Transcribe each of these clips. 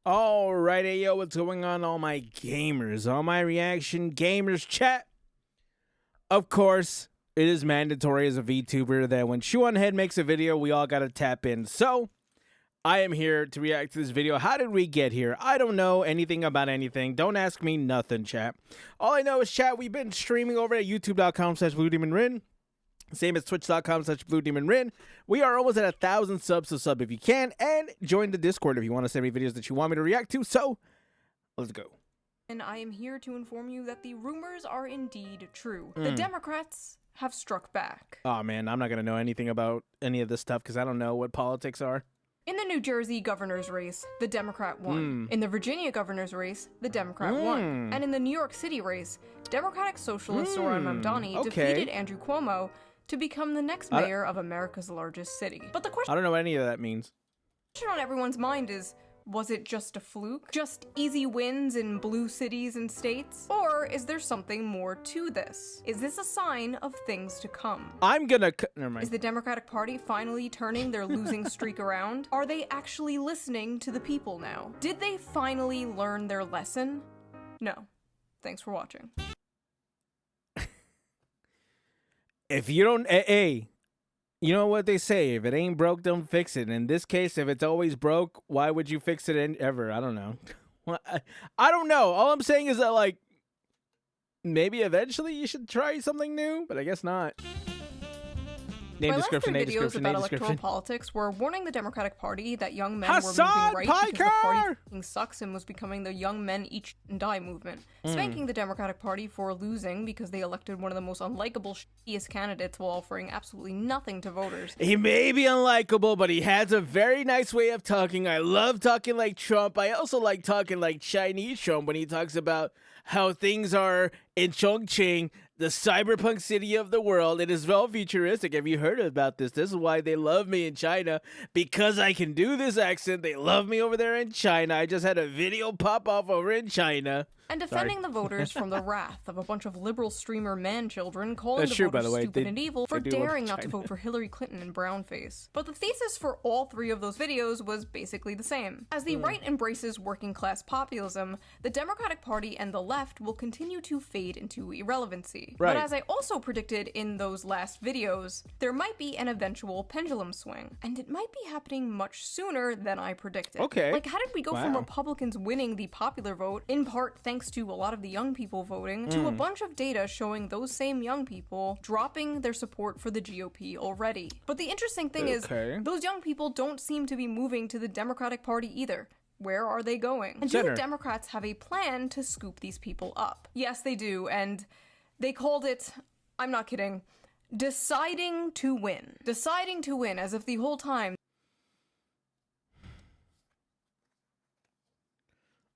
Alrighty, yo, what's going on, all my gamers, all my reaction gamers chat? Of course, it is mandatory as a VTuber that when Shoe0nHead makes a video, we all gotta tap in. So, I am here to react to this video. How did we get here? I don't know anything about anything. Don't ask me nothing, chat. All I know is, chat, we've been streaming over at youtube.com/BlueDemonRin. Same as twitch.com/BlueDemonRin. We are almost at 1,000 subs, so sub if you can. And join the Discord if you want to send me videos that you want me to react to. So, let's go. And I am here to inform you that the rumors are indeed true. The Democrats have struck back. Oh, man, I'm not going to know anything about any of this stuff because I don't know what politics are. In the New Jersey governor's race, the Democrat won. In the Virginia governor's race, the Democrat won. And in the New York City race, Democratic Socialist Zoran Mamdani defeated Andrew Cuomo to become the next mayor of America's largest city. But the question I don't know what any of that means. on everyone's mind is, was it just a fluke? Just easy wins in blue cities and states? Or is there something more to this? Is this a sign of things to come? I'm gonna... Never mind. Is the Democratic Party finally turning their losing streak around? Are they actually listening to the people now? Did they finally learn their lesson? No. Thanks for watching. If you don't... Hey, you know what they say? If it ain't broke, don't fix it. In this case, if it's always broke, why would you fix it ever? I don't know. I don't know. All I'm saying is that, like, maybe eventually you should try something new, but I guess not. Name My description, last name three videos description, about name electoral description. politics were warning the Democratic Party that young men Hassan were moving right because the party Piker! fucking sucks and was becoming the young men each and die movement. Spanking the Democratic Party for losing because they elected one of the most unlikable, shittiest candidates while offering absolutely nothing to voters. He may be unlikable, but he has a very nice way of talking. I love talking like Trump. I also like talking like Chinese Trump when he talks about how things are in Chongqing, the cyberpunk city of the world. It is well futuristic. Have you heard about this? This is why they love me in China, because I can do this accent. They love me over there in China. I just had a video pop off over in China. And defending the voters from the wrath of a bunch of liberal streamer man-children calling That's the true, by voters the way. stupid and evil for they do love daring not to China. vote for Hillary Clinton and brownface. But the thesis for all three of those videos was basically the same. As the right embraces working-class populism, the Democratic Party and the left will continue to fade into irrelevancy. Right. But as I also predicted in those last videos, there might be an eventual pendulum swing. And it might be happening much sooner than I predicted. Okay. Like, how did we go from Wow. Republicans winning the popular vote, in part thanks to a lot of the young people voting, to a bunch of data showing those same young people dropping their support for the GOP already. But the interesting thing is, those young people don't seem to be moving to the Democratic Party either. Where are they going? And do Center. Democrats have a plan to scoop these people up? Yes, they do, and they called it, I'm not kidding, deciding to win. Deciding to win, as if the whole time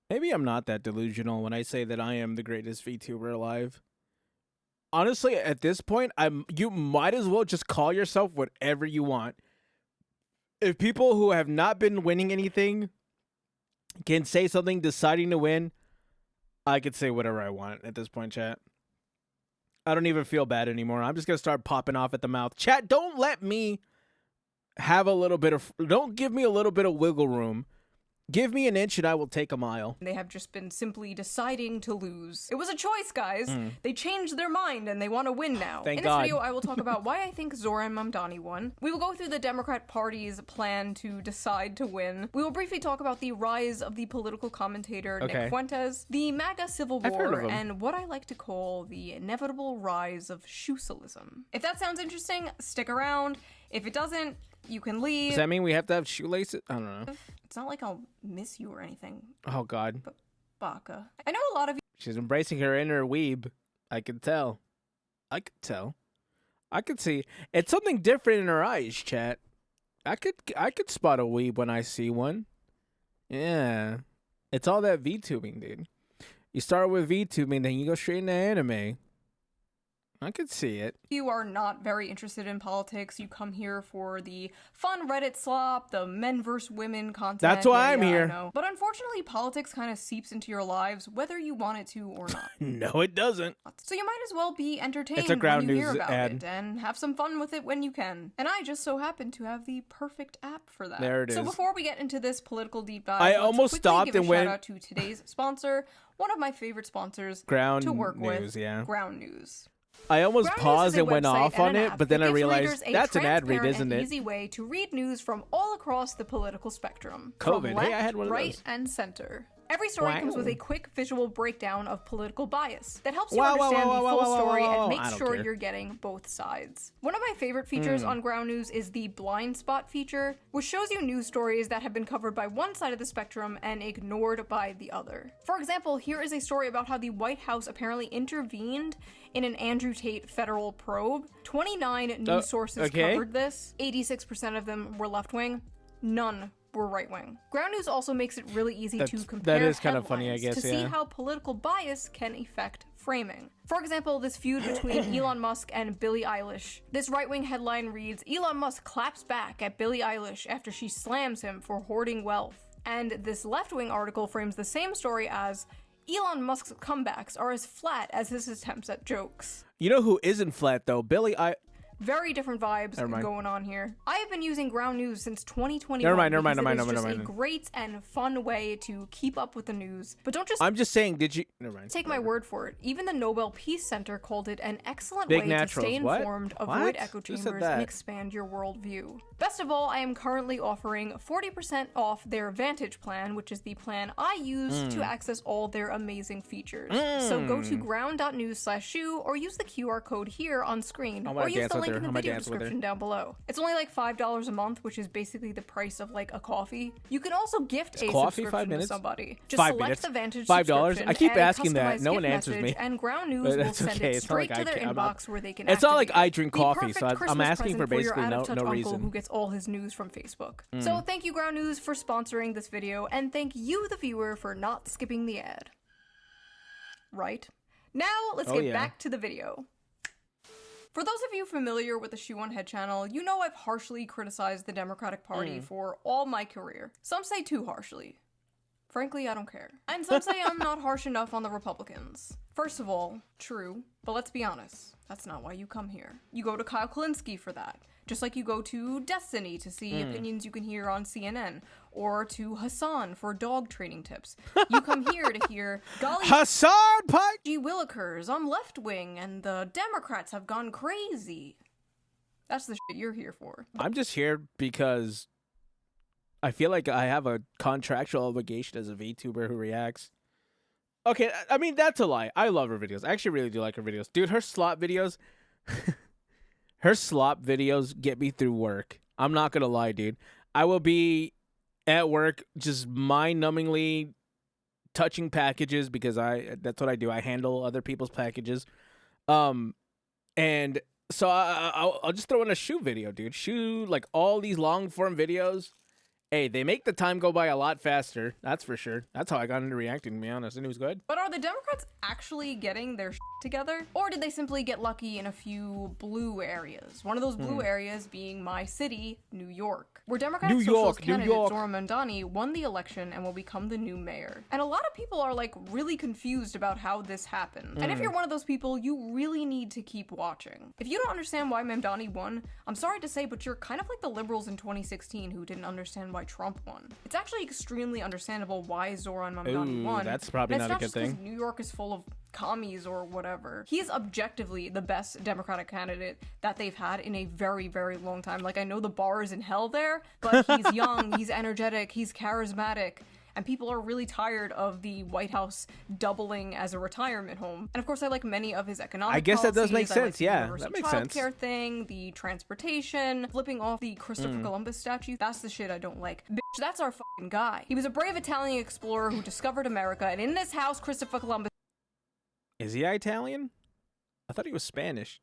Maybe I'm not that delusional when I say that I am the greatest VTuber alive. Honestly, at this point, you might as well just call yourself whatever you want. If people who have not been winning anything can say something deciding to win, I could say whatever I want at this point, chat. I don't even feel bad anymore. I'm just going to start popping off at the mouth. Chat, don't let me have a little bit of... Don't give me a little bit of wiggle room. Give me an inch and I will take a mile. they have just been simply deciding to lose. It was a choice, guys. They changed their mind and they want to win now. Thank In this God. video, I will talk about why I think Zoran Mamdani won. We will go through the Democrat Party's plan to decide to win. We will briefly talk about the rise of the political commentator Nick Fuentes, the MAGA civil I've heard war, of him. and what I like to call the inevitable rise of shoe-socialism. If that sounds interesting, stick around. If it doesn't, you can leave. Does that mean we have to have shoelaces? I don't know. It's not like I'll miss you or anything, Oh, God. Baka. I know a lot of you She's embracing her inner weeb. I can tell. I could tell. I could see. It's something different in her eyes, chat. I could spot a weeb when I see one. Yeah. It's all that VTubing, dude. You start with VTubing, then you go straight into anime. I could see it. You are not very interested in politics. You come here for the fun Reddit slop, the men versus women content. That's why I'm here. I know. But unfortunately, politics kind of seeps into your lives, whether you want it to or not. No, it doesn't. So you might as well be entertained It's a Ground when you News hear about ad. it, and have some fun with it when you can. And I just so happen to have the perfect app for that. There it is. So before we get into this political deep dive, I let's almost quickly stopped give a and went. Shout out to today's sponsor, one of my favorite sponsors Ground to work News, with. yeah. Ground News. I almost Ground News paused is a and went website off and on an it, app but then that I gives realized readers a that's an ad read, transparent isn't and it? easy way to read news from all across the political spectrum. COVID. From left, Hey, I had one of right, those. and center. Every story Wow. comes with a quick visual breakdown of political bias that helps you Wow, understand wow, the wow, full wow, story wow, wow, and I make don't sure care. you're getting both sides. One of my favorite features on Ground News is the blind spot feature, which shows you news stories that have been covered by one side of the spectrum and ignored by the other. For example, here is a story about how the White House apparently intervened in an Andrew Tate federal probe. 29 news sources covered this. 86% of them were left-wing. None were right-wing. Ground News also makes it really easy to compare that is kind of funny, I headlines guess, to see yeah. how political bias can affect framing. For example, this feud between Elon Musk and Billie Eilish. This right-wing headline reads, Elon Musk claps back at Billie Eilish after she slams him for hoarding wealth. And this left-wing article frames the same story as, Elon Musk's comebacks are as flat as his attempts at jokes. You know who isn't flat though? Very different vibes going on here. I have been using Ground News since 2021. Never mind. It's just a great and fun way to keep up with the news. But don't just I'm just saying, did you? Never mind. take my word for it. Even the Nobel Peace Center called it an excellent Big way naturals. to stay What? informed, What? avoid echo Who said chambers, that? and expand your worldview. Best of all, I am currently offering 40% off their Vantage plan, which is the plan I use to access all their amazing features. So go to ground.news/shoe or use the QR code here on screen, I'm or gonna use dance the with link her. in the I'm gonna video dance with her. description down below. It's only like $5 a month, which is basically the price of like a coffee. You can also gift a coffee 5 subscription to minutes? somebody. Just 5 select minutes? the Vantage $5? subscription, I keep add a asking that. customized No one gift answers message, me. and Ground News But will that's send okay. it It's not like straight to I their can't- I'm not- inbox where they can It's not like activate I it. drink The coffee, perfect so I'm Christmas asking for present your basically out-of-touch no uncle reason. who gets all his news from Facebook. So thank you, Ground News, for sponsoring this video, and thank you, the viewer, for not skipping the ad. Right? Now, let's get back to the video. For those of you familiar with the Shoe0nHead channel, you know I've harshly criticized the Democratic Party for all my career. Some say too harshly. Frankly, I don't care. And some say I'm not harsh enough on the Republicans. First of all, true, but let's be honest, that's not why you come here. You go to Kyle Kalinske for that. Just like you go to Destiny to see opinions you can hear on CNN, or to Hassan for dog training tips. You come here to hear, golly, Hassan Pike. gee willikers, I'm left wing and the Democrats have gone crazy. That's the shit you're here for. I'm just here because I feel like I have a contractual obligation as a VTuber who reacts. Okay, I mean, that's a lie. I love her videos. I actually really do like her videos. Dude, her slop videos... her slop videos get me through work. I'm not going to lie, dude. I will be at work just mind-numbingly touching packages because that's what I do. I handle other people's packages. And so I'll just throw in a shoe video, dude. Shoe, like all these long-form videos. Hey, they make the time go by a lot faster. That's for sure. That's how I got into reacting, to be honest. And it was good. But are the Democrats actually getting their shit together? Or did they simply get lucky in a few blue areas? One of those blue areas being my city, New York, where Democratic Socialist candidate Zora Mandani won the election and will become the new mayor. And a lot of people are like really confused about how this happened. And if you're one of those people, you really need to keep watching. If you don't understand why Mandani won, I'm sorry to say, but you're kind of like the liberals in 2016 who didn't understand why Trump won. It's actually extremely understandable why Zoran Mamdani won. That's probably not a good thing. New York is full of commies or whatever. He is objectively the best Democratic candidate that they've had in a very, very long time. Like, I know the bar is in hell there, but he's young, he's energetic, he's charismatic. And people are really tired of the White House doubling as a retirement home. And of course, I like many of his economic I guess that does make policies. sense. I like the Yeah, universal that makes sense. childcare thing, the transportation, flipping off the Christopher Columbus statue. That's the shit I don't like. Bitch, that's our fucking guy. He was a brave Italian explorer who discovered America, and in this house, Christopher Columbus. Is he Italian? I thought he was Spanish.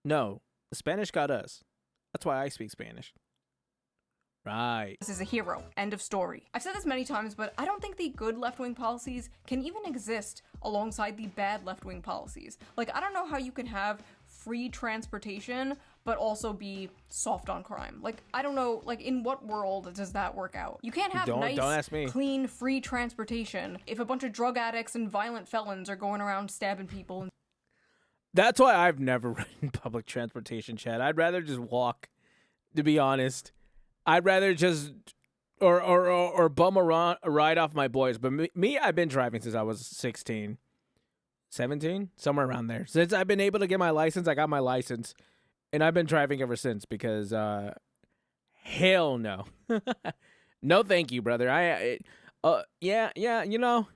No, the Spanish got us. That's why I speak Spanish. Right. This is a hero. End of story. I've said this many times, but I don't think the good left-wing policies can even exist alongside the bad left-wing policies. Like, I don't know how you can have free transportation but also be soft on crime. Like, I don't know, like, in what world does that work out? You can't have don't ask me. clean, free transportation if a bunch of drug addicts and violent felons are going around stabbing people. That's why I've never ridden public transportation, Chad. I'd rather just walk, to be honest. I'd rather just or bum a ride off my boys. But me, I've been driving since I was 16, 17, somewhere around there. Since I've been able to get my license, I got my license. And I've been driving ever since because, hell no. No, thank you, brother. Yeah, you know,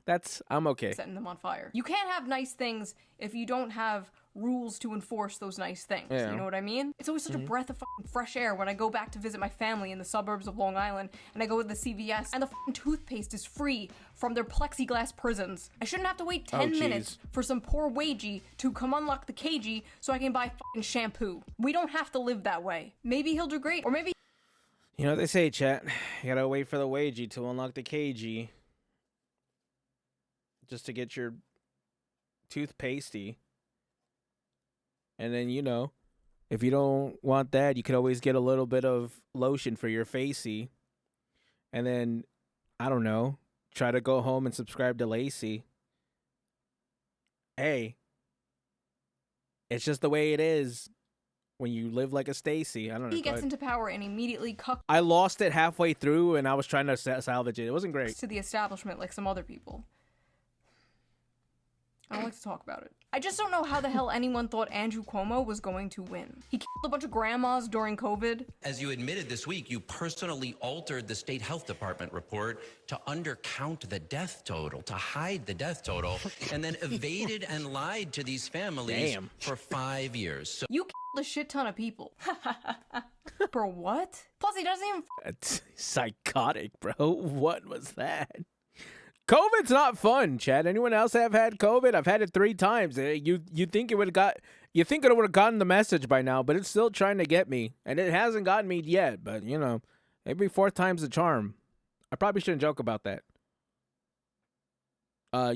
I'm okay. Setting them on fire. You can't have nice things if you don't have rules to enforce those nice things. Yeah. You know what I mean? It's always such a breath of fucking fresh air when I go back to visit my family in the suburbs of Long Island and I go to the CVS and the fucking toothpaste is free from their plexiglass prisons. I shouldn't have to wait 10 minutes for some poor wagey to come unlock the cagey so I can buy fucking shampoo. We don't have to live that way. Maybe he'll do great, or maybe... You know what they say, chat? You gotta wait for the wagey to unlock the cagey just to get your toothpastey. And then, you know, if you don't want that, you could always get a little bit of lotion for your facey. And then, I don't know, try to go home and subscribe to Lacey. Hey, it's just the way it is when you live like a Stacy. I don't know. He gets into power and immediately cucks. I lost it halfway through and I was trying to salvage it. It wasn't great. To the establishment like some other people. I don't like to talk about it. I just don't know how the hell anyone thought Andrew Cuomo was going to win. He killed a bunch of grandmas during COVID. As you admitted this week, you personally altered the state health department report to undercount the death total, to hide the death total, and then evaded and lied to these families for 5 years. So you killed a shit ton of people. For what? Plus, he doesn't even... That's psychotic, bro. What was that? COVID's not fun, Chad. Anyone else have had COVID? I've had it 3 times. You think it would have gotten the message by now, but it's still trying to get me, and it hasn't gotten me yet. But you know, maybe 4th time's the charm. I probably shouldn't joke about that.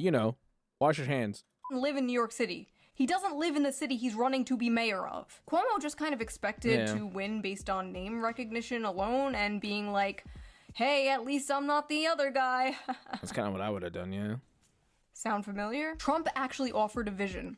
You know, wash your hands. Live in New York City. He doesn't live in the city he's running to be mayor of. Cuomo just kind of expected to win based on name recognition alone and being like, hey, at least I'm not the other guy. That's kind of what I would have done, yeah. Sound familiar? Trump actually offered a vision.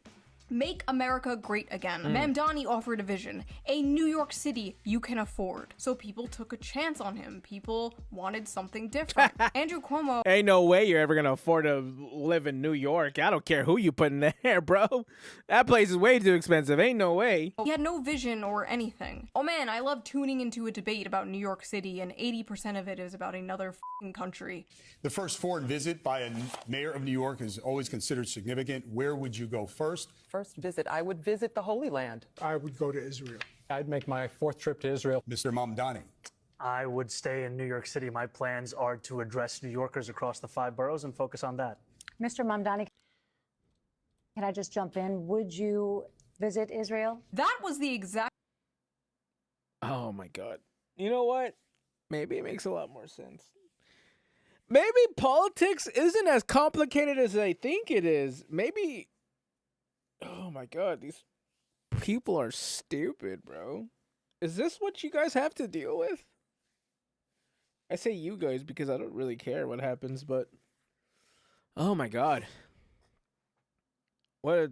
Make America great again. Mamdani offered a vision. A New York City you can afford. So people took a chance on him. People wanted something different. Andrew Cuomo... Ain't no way you're ever going to afford to live in New York. I don't care who you put in there, bro. That place is way too expensive. Ain't no way. He had no vision or anything. Oh man, I love tuning into a debate about New York City, and 80% of it is about another f***ing country. The first foreign visit by a mayor of New York is always considered significant. Where would you go first? First visit, I would visit the Holy Land. I would go to Israel. I'd make my 4th trip to Israel. Mr. Mamdani. I would stay in New York City. My plans are to address New Yorkers across the 5 boroughs and focus on that. Mr. Mamdani, can I just jump in? Would you visit Israel? That was the exact... Oh my God. You know what? Maybe it makes a lot more sense. Maybe politics isn't as complicated as I think it is. Maybe... Oh my God, these people are stupid, bro. Is this what you guys have to deal with? I say you guys because I don't really care what happens, but oh my God. What a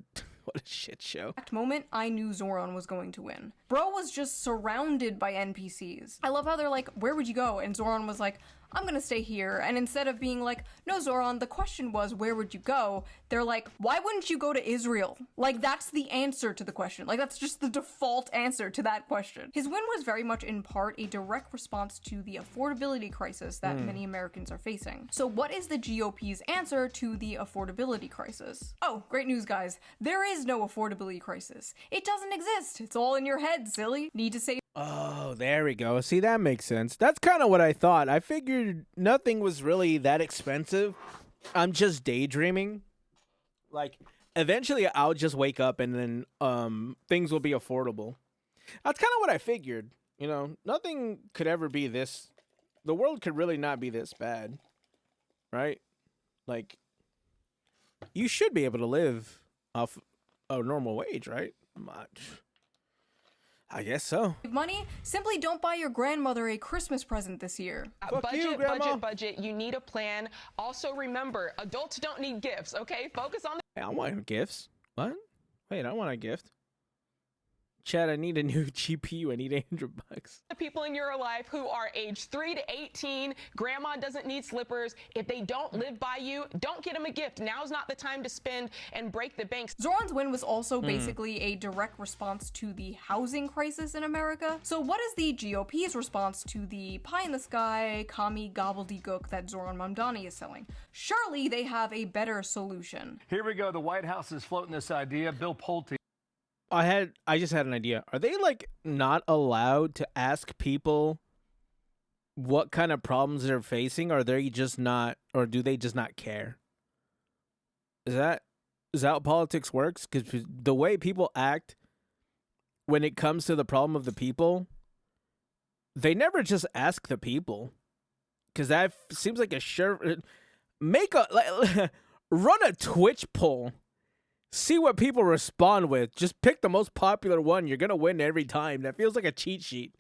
shit show. At the moment, I knew Zoran was going to win. Bro was just surrounded by NPCs. I love how they're like, where would you go? And Zoran was like, I'm gonna stay here. And instead of being like, no, Zoran, the question was, where would you go? They're like, why wouldn't you go to Israel? Like, that's the answer to the question. Like, that's just the default answer to that question. His win was very much in part a direct response to the affordability crisis that many Americans are facing. So what is the GOP's answer to the affordability crisis? Oh, great news, guys. There is no affordability crisis. It doesn't exist. It's all in your head, silly. Need to save... Oh, there we go. See, that makes sense. That's kind of what I thought. I figured nothing was really that expensive. I'm just daydreaming. Like, eventually I'll just wake up and then things will be affordable. That's kind of what I figured. You know, nothing could ever be this... The world could really not be this bad. Right? Like, you should be able to live off a normal wage, right? I guess so. Money, simply don't buy your grandmother a Christmas present this year. Budget. You need a plan. Also remember, adults don't need gifts, okay? Focus on Hey, I want gifts. What? Wait, I want a gift. Chad, I need a new GPU. I need $800. the people in your life who are age 3 to 18. Grandma doesn't need slippers. If they don't live by you, don't get them a gift. Now's not the time to spend and break the banks. Zoran's win was also basically a direct response to the housing crisis in America. So what is the GOP's response to the pie-in-the-sky, commie gobbledygook that Zoran Mamdani is selling? Surely they have a better solution. Here we go. The White House is floating this idea. Bill Pulte. I just had an idea. Are they like not allowed to ask people what kind of problems they're facing? Or they just not, or do they just not care? Is that how politics works? Because the way people act when it comes to the problem of the people, they never just ask the people. Because that seems like a sure run a Twitch poll. See what people respond with. Just pick the most popular one. You're going to win every time. That feels like a cheat sheet.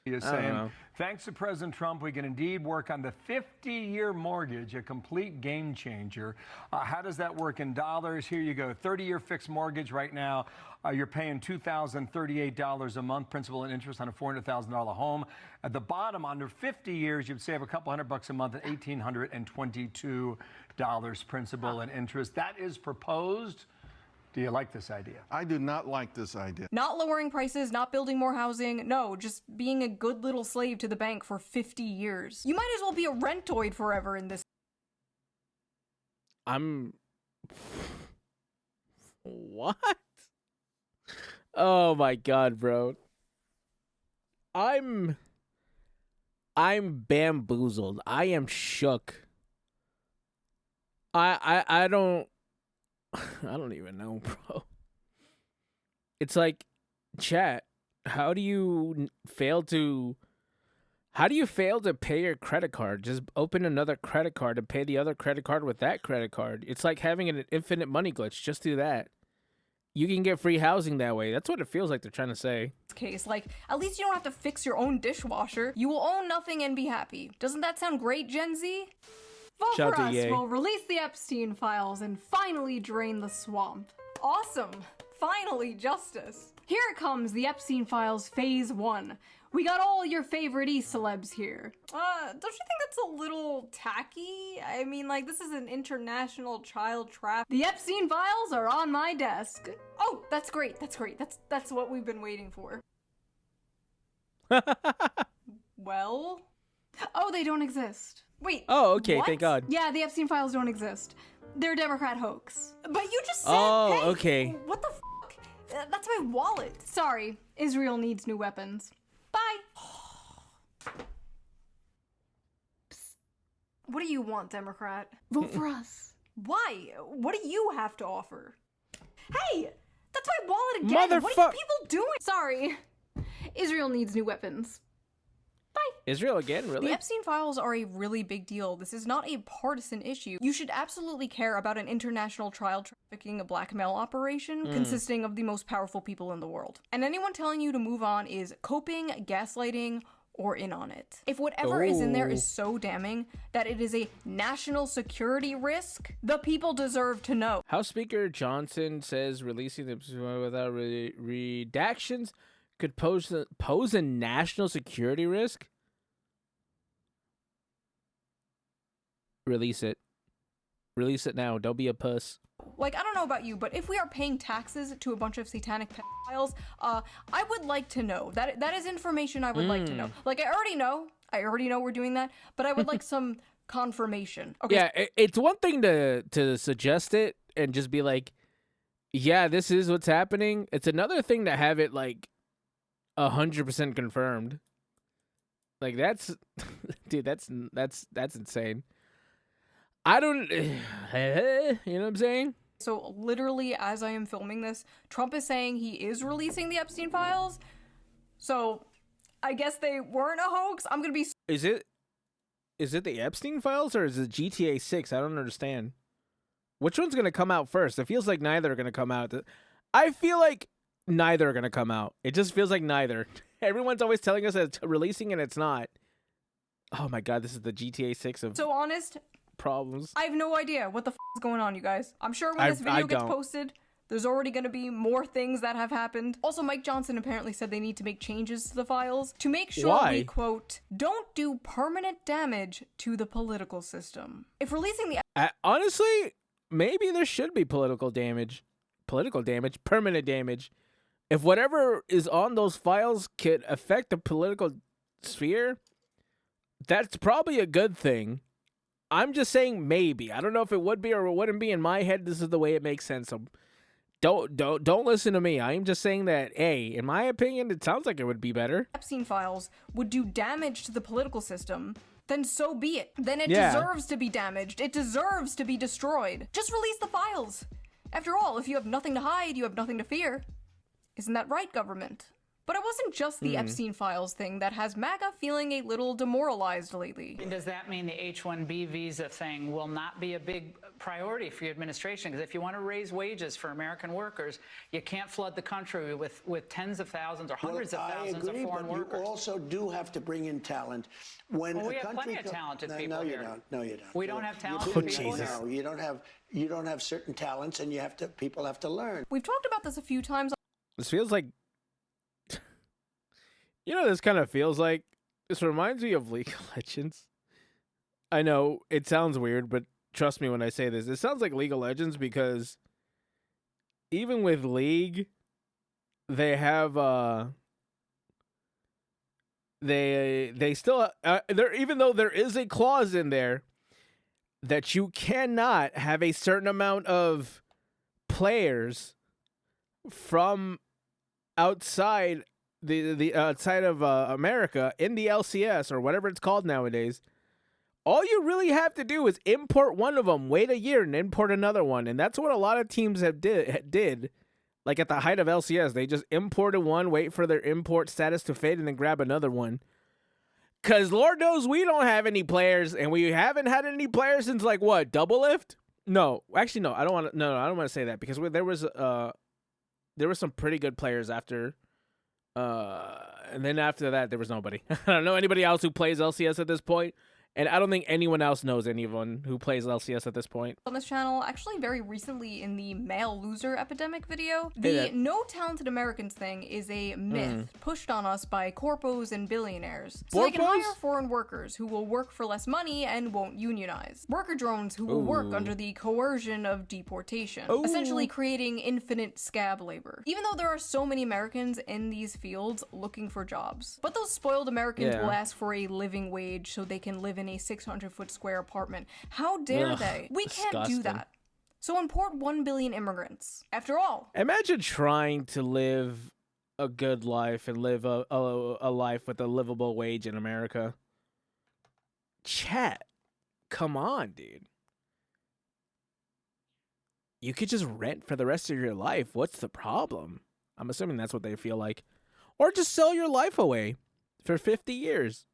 He is saying, thanks to President Trump, we can indeed work on the 50-year mortgage, a complete game changer. How does that work in dollars? Here you go. 30-year fixed mortgage right now. You're paying $2,038 a month, principal and interest on a $400,000 home. At the bottom, under 50 years, you'd save a couple $100 a month at $1,822 principal and interest. That is proposed. Do you like this idea? I do not like this idea. Not lowering prices, not building more housing. No, just being a good little slave to the bank for 50 years. You might as well be a rentoid forever in this. What? Oh my god, bro. I'm bamboozled. I am shook. I don't even know, bro. It's like, chat, how do you fail to pay your credit card? Just open another credit card and pay the other credit card with that credit card. It's like having an infinite money glitch. Just do that. You can get free housing that way. That's what it feels like they're trying to say. Case, like, at least you don't have to fix your own dishwasher. You will own nothing and be happy. Doesn't that sound great, Gen Z? Vote Shout for us. EA. We'll release the Epstein files and finally drain the swamp. Awesome. Finally, justice. Here it comes, the Epstein files phase 1. We got all your favorite E-celebs here. Don't you think that's a little tacky? I mean, like, this is an international child trap. The Epstein files are on my desk. Oh, that's great. That's great. That's what we've been waiting for. Well? Oh, they don't exist. Wait. Oh, okay, what? thank God. Yeah, the Epstein files don't exist. They're a Democrat hoax. But you just said, Oh, hey, okay. what the f***? That's my wallet. Sorry, Israel needs new weapons. Bye. Psst. What do you want, Democrat? Vote for us. Why? What do you have to offer? Hey, that's my wallet again. What are you people doing? Sorry, Israel needs new weapons. Bye. Israel again, really? The Epstein files are a really big deal. This is not a partisan issue. You should absolutely care about an international child trafficking blackmail operation consisting of the most powerful people in the world. And anyone telling you to move on is coping, gaslighting, or in on it. If whatever is in there is so damning that it is a national security risk, the people deserve to know. House Speaker Johnson says releasing them without redactions could pose a national security risk. Release it. Release it now. Don't be a puss. Like, I don't know about you, but if we are paying taxes to a bunch of satanic pedophiles, I would like to know. That is information I would like to know. Like, I already know we're doing that, but I would like some confirmation. Okay. Yeah, it's one thing to suggest it and just be like, yeah, this is what's happening. It's another thing to have it, like, 100% confirmed. Like, that's dude, that's insane. I don't you know what I'm saying? So literally as I am filming this, Trump is saying he is releasing the Epstein files. So I guess they weren't a hoax. I'm going to be Is it the Epstein files or is it GTA 6? I don't understand. Which one's going to come out first? It feels like neither are going to come out. I feel like neither are going to come out. It just feels like neither. Everyone's always telling us that it's releasing and it's not. Oh my god, this is the GTA 6 of So honest problems. I have no idea what the is going on, you guys. I'm sure when this video gets posted, there's already going to be more things that have happened. Also, Mike Johnson apparently said they need to make changes to the files to make sure we, quote, don't do permanent damage to the political system. If releasing the... honestly, maybe there should be political damage, permanent damage. If whatever is on those files could affect the political sphere, that's probably a good thing. I'm just saying maybe. I don't know if it would be or it wouldn't be. In my head, this is the way it makes sense. So don't listen to me. I'm just saying that, hey, in my opinion, it sounds like it would be better. Epstein files would do damage to the political system, then so be it. Then it deserves to be damaged. It deserves to be destroyed. Just release the files. After all, if you have nothing to hide, you have nothing to fear. Isn't that right, government? But it wasn't just the Epstein files thing that has MAGA feeling a little demoralized lately. Does that mean the H-1B visa thing will not be a big priority for your administration? Because if you want to raise wages for American workers, you can't flood the country with tens of thousands or hundreds of thousands of foreign workers. You also do have to bring in talent. When we have plenty of talented people here. No, you don't. We don't have talented people here. No, you don't have certain talents, and people have to learn. We've talked about this a few times. This feels like, you know, this kind of feels like, this reminds me of League of Legends. I know it sounds weird, but trust me when I say this. It sounds like League of Legends because even with League, they have they still there, even though there is a clause in there that you cannot have a certain amount of players from outside the outside of America in the LCS or whatever it's called nowadays. All you really have to do is import one of them, wait a year, and import another one, and that's what a lot of teams have did. Like at the height of LCS, they just imported one, wait for their import status to fade, and then grab another one. Cause Lord knows we don't have any players, and we haven't had any players since like what, Double Lift? No, actually no. I don't want to. No, I don't want to say that because there were some pretty good players after. And then after that, there was nobody. I don't know anybody else who plays LCS at this point. And I don't think anyone else knows anyone who plays LCS at this point. On this channel, actually very recently in the male loser epidemic video, the no talented Americans thing is a myth pushed on us by corpos and billionaires. So they can hire foreign workers who will work for less money and won't unionize. Worker drones who will work under the coercion of deportation, essentially creating infinite scab labor. Even though there are so many Americans in these fields looking for jobs. But those spoiled Americans will ask for a living wage so they can live in a 600-foot square apartment. How dare they? We can't do that. So import 1 billion immigrants. After all, imagine trying to live a good life and live a life with a livable wage in America. Chat, come on, dude. You could just rent for the rest of your life. What's the problem? I'm assuming that's what they feel like. Or just sell your life away for 50 years.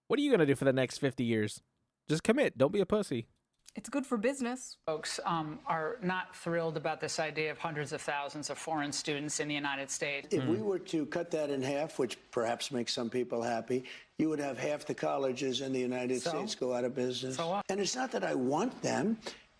What are you going to do for the next 50 years? Just commit. Don't be a pussy. It's good for business. Folks are not thrilled about this idea of hundreds of thousands of foreign students in the United States. If we were to cut that in half, which perhaps makes some people happy, you would have half the colleges in the United States go out of business. So what? And it's not that I want them,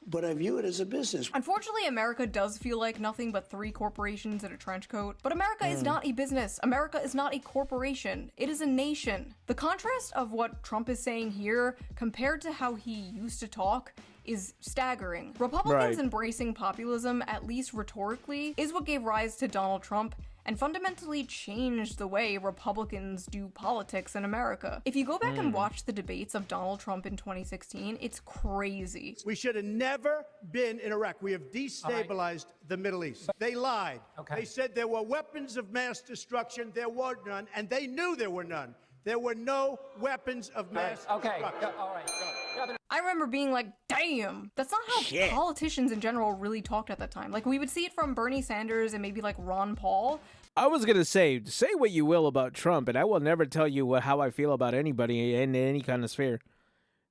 but I view it as a business. Unfortunately, America does feel like nothing but 3 corporations in a trench coat. But America is not a business. America is not a corporation. It is a nation. The contrast of what Trump is saying here compared to how he used to talk is staggering. Republicans embracing populism, at least rhetorically, is what gave rise to Donald Trump and fundamentally changed the way Republicans do politics in America. If you go back and watch the debates of Donald Trump in 2016, it's crazy. We should have never been in Iraq. We have destabilized the Middle East. They lied. They said there were weapons of mass destruction. There were none, and they knew there were none. There were no weapons of mass destruction. All right. I remember being like, damn, that's not how politicians in general really talked at that time. Like, we would see it from Bernie Sanders and maybe like Ron Paul. I was going to say what you will about Trump, and I will never tell you how I feel about anybody in any kind of sphere.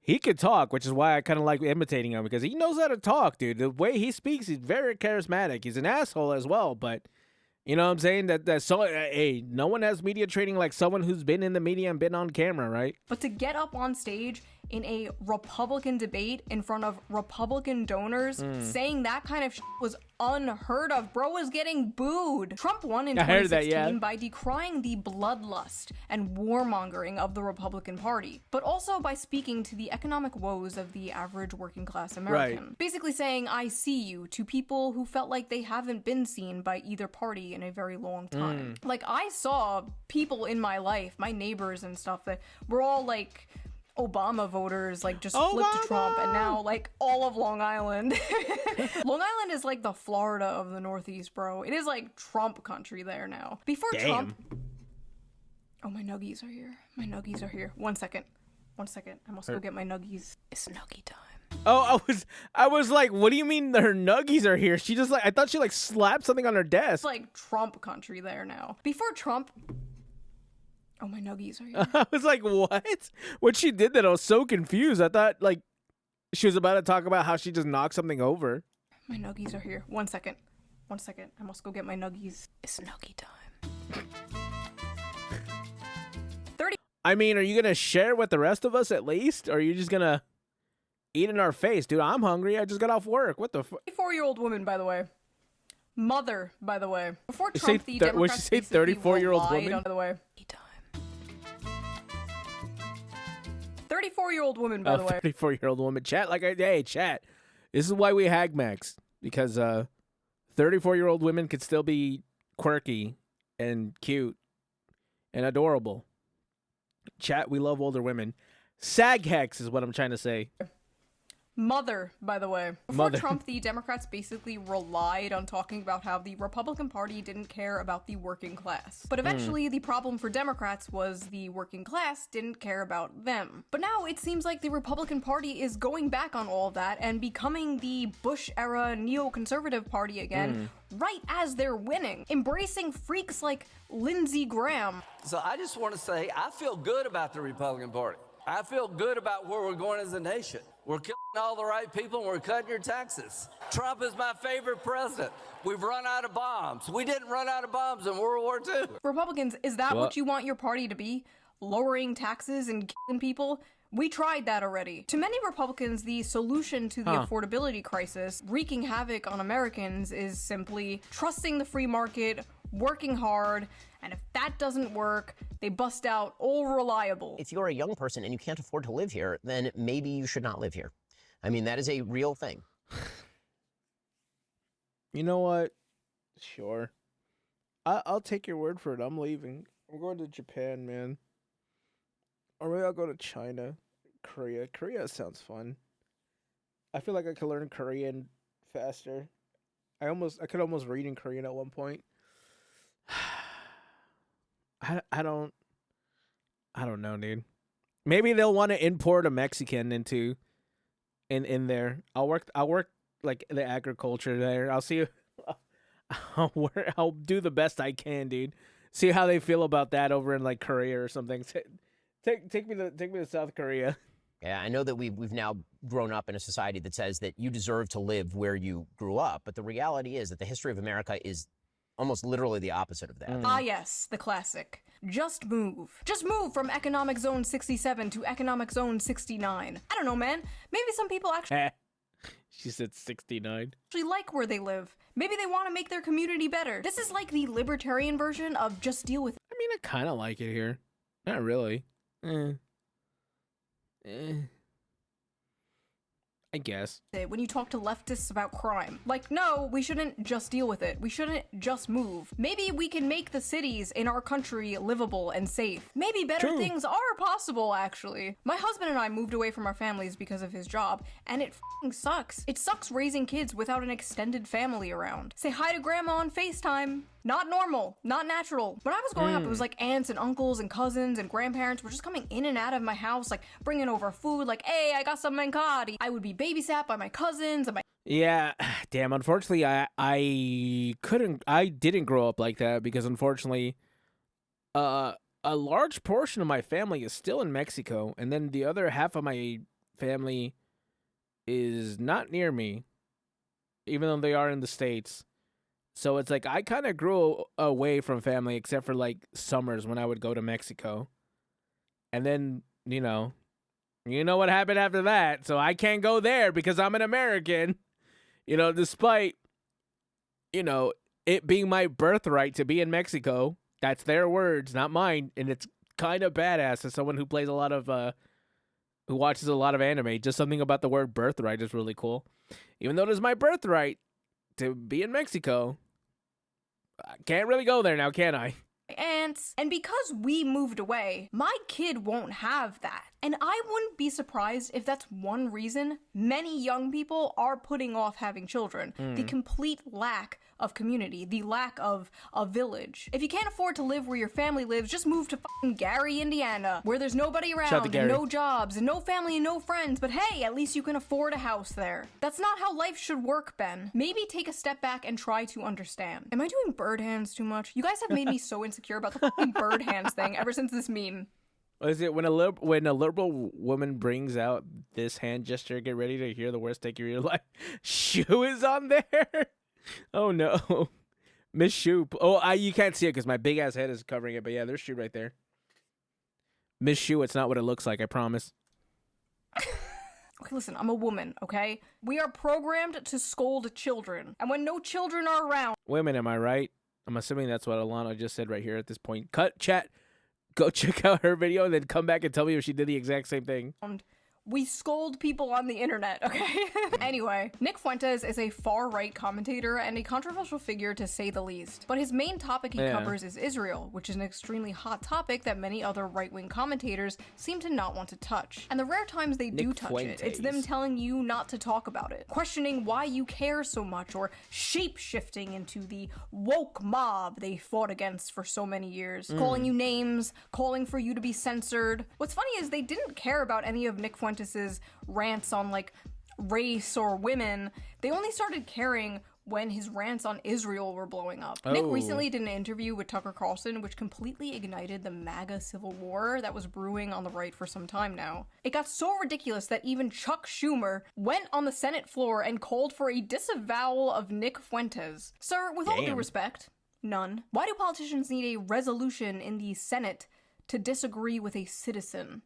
he could talk, which is why I kind of like imitating him, because he knows how to talk, dude. The way he speaks, he's very charismatic. He's an asshole as well, but you know what I'm saying? Hey, no one has media training like someone who's been in the media and been on camera, right? But to get up on stage in a Republican debate in front of Republican donors, saying that kind of shit was unheard of. Bro was getting booed. Trump won in 2016 by decrying the bloodlust and warmongering of the Republican Party, but also by speaking to the economic woes of the average working class American. Right. Basically saying, I see you, to people who felt like they haven't been seen by either party in a very long time. Like, I saw people in my life, my neighbors and stuff, that were all like Obama voters, like just flipped to Trump, and now like all of Long Island. Long Island is like the Florida of the Northeast, bro. It is like Trump country there now. Before Trump. Oh, my nuggies are here. My nuggies are here. 1 second. 1 second. I must go get my nuggies. It's nuggie time. Oh, I was like, what do you mean her nuggies are here? She just like, I thought she like slapped something on her desk. It's like Trump country there now. Before Trump. Oh, my nuggies are here. I was like, what? When she did that, I was so confused. I thought, like, she was about to talk about how she just knocked something over. My nuggies are here. 1 second. 1 second. I must go get my nuggies. It's nuggie time. 30. I mean, are you going to share with the rest of us at least? Or are you just going to eat in our face? Dude, I'm hungry. I just got off work. What the fuck? 34-year-old woman, by the way. Mother, by the way. Before Trump, the Democrats would she say 34-year-old woman? By the way. 34-year-old woman, by the way. 34-year-old woman. Chat, hey, chat. This is why we hag Max. Because 34-year-old women could still be quirky and cute and adorable. Chat, we love older women. Sag hex is what I'm trying to say. Mother, by the way. Before Trump, the Democrats basically relied on talking about how the Republican Party didn't care about the working class. But eventually, the problem for Democrats was the working class didn't care about them. But now it seems like the Republican Party is going back on all of that and becoming the Bush-era neoconservative party again, right as they're winning, embracing freaks like Lindsey Graham. So I just want to say, I feel good about the Republican Party. I feel good about where we're going as a nation. We're killing all the right people and we're cutting your taxes. Trump is my favorite president. We've run out of bombs. We didn't run out of bombs in World War II. Republicans, is that what you want your party to be? Lowering taxes and killing people? We tried that already. To many Republicans, the solution to the affordability crisis, wreaking havoc on Americans, is simply trusting the free market, working hard, and if that doesn't work, they bust out all reliable. If you're a young person and you can't afford to live here, then maybe you should not live here. I mean, that is a real thing. You know what? Sure. I'll take your word for it. I'm leaving. I'm going to Japan, man. Or maybe I'll go to China, Korea. Korea sounds fun. I feel like I could learn Korean faster. I could almost read in Korean at one point. I don't know, dude. Maybe they'll want to import a Mexican into in there. I'll work like the agriculture there. I'll see. I'll do the best I can, dude. See how they feel about that over in like Korea or something. Take me to South Korea. Yeah, I know that we've now grown up in a society that says that you deserve to live where you grew up, but the reality is that the history of America is almost literally the opposite of that. Ah, yes, the classic. Just move. Just move from Economic Zone 67 to Economic Zone 69. I don't know, man. Maybe some people actually... She said 69. Like where they live. Maybe they want to make their community better. This is like the libertarian version of just deal with it. I mean, I kind of like it here. Not really. I guess. When you talk to leftists about crime. Like, no, we shouldn't just deal with it. We shouldn't just move. Maybe we can make the cities in our country livable and safe. Maybe better things are possible, actually. My husband and I moved away from our families because of his job, and it f***ing sucks. It sucks raising kids without an extended family around. Say hi to grandma on FaceTime. Not normal, not natural. When I was growing up, it was like aunts and uncles and cousins and grandparents were just coming in and out of my house, like bringing over food, like, hey, I got some mancati. I would be babysat by my cousins and my... Yeah, damn, unfortunately, I didn't grow up like that because unfortunately, a large portion of my family is still in Mexico, and then the other half of my family is not near me, even though they are in the States. So it's like I kind of grew away from family except for like summers when I would go to Mexico. And then, you know what happened after that. So I can't go there because I'm an American, despite, it being my birthright to be in Mexico. That's their words, not mine. And it's kind of badass as someone who plays who watches a lot of anime. Just something about the word birthright is really cool. Even though it is my birthright to be in Mexico, I can't really go there now, can I? And because we moved away, my kid won't have that. And I wouldn't be surprised if that's one reason many young people are putting off having children. The complete lack of community, the lack of a village. If you can't afford to live where your family lives, just move to fucking Gary, Indiana, where there's nobody around, and no jobs, and no family, and no friends, but hey, at least you can afford a house there. That's not how life should work, Ben. Maybe take a step back and try to understand. Am I doing bird hands too much? You guys have made me so insecure about the fucking bird hands thing ever since this meme. Is it when a liberal woman brings out this hand gesture, get ready to hear the worst take of your life? Shoe is on there? Oh no. Miss Shoe. Oh, you can't see it because my big ass head is covering it, but yeah, there's Shoe right there. Miss Shoe, it's not what it looks like, I promise. Okay, listen, I'm a woman, okay? We are programmed to scold children, and when no children are around... Women, am I right? I'm assuming that's what Alana just said right here at this point. Cut, chat. Go check out her video and then come back and tell me if she did the exact same thing. We scold people on the internet, okay? Anyway, Nick Fuentes is a far-right commentator and a controversial figure to say the least. But his main topic he covers is Israel, which is an extremely hot topic that many other right-wing commentators seem to not want to touch. And the rare times they do touch it, it's them telling you not to talk about it, questioning why you care so much, or shape-shifting into the woke mob they fought against for so many years, calling you names, calling for you to be censored. What's funny is they didn't care about any of Nick Fuentes' rants on like race or women. They only started caring when his rants on Israel were blowing up. Nick recently did an interview with Tucker Carlson which completely ignited the MAGA civil war that was brewing on the right for some time now. It got so ridiculous that even Chuck Schumer went on the Senate floor and called for a disavowal of Nick Fuentes. Sir, with all due respect, none. Why do politicians need a resolution in the Senate to disagree with a citizen?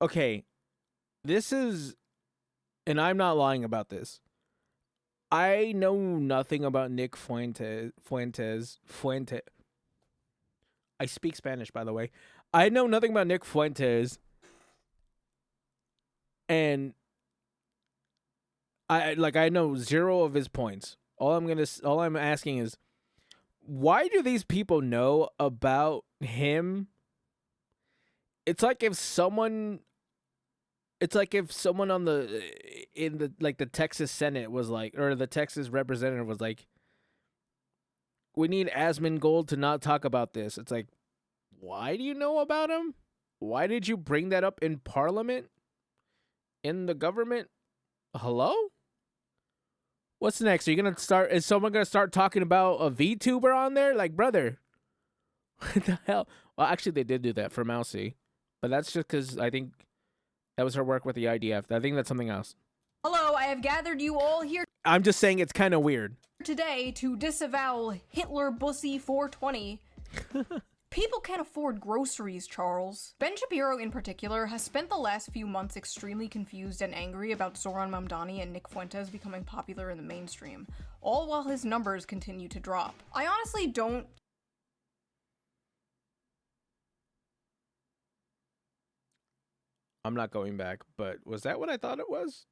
Okay, this is, and I'm not lying about this. I know nothing about Nick Fuentes. I speak Spanish, by the way. I know nothing about Nick Fuentes, and I know zero of his points. All I'm asking is, why do these people know about him? It's like if someone on the Texas Senate was like, or the Texas representative was like, we need Asmongold to not talk about this. It's like, why do you know about him? Why did you bring that up in Parliament? In the government? Hello? What's next? Is someone gonna start talking about a VTuber on there? Like, brother, what the hell? Well, actually, they did do that for Mousy, but that's just because I think that was her work with the IDF. I think that's something else. Hello, I have gathered you all here. I'm just saying it's kind of weird. Today to disavow Hitler Bussy 420. People can't afford groceries, Charles. Ben Shapiro, in particular, has spent the last few months extremely confused and angry about Zoran Mamdani and Nick Fuentes becoming popular in the mainstream, all while his numbers continue to drop. I honestly don't... I'm not going back, but was that what I thought it was?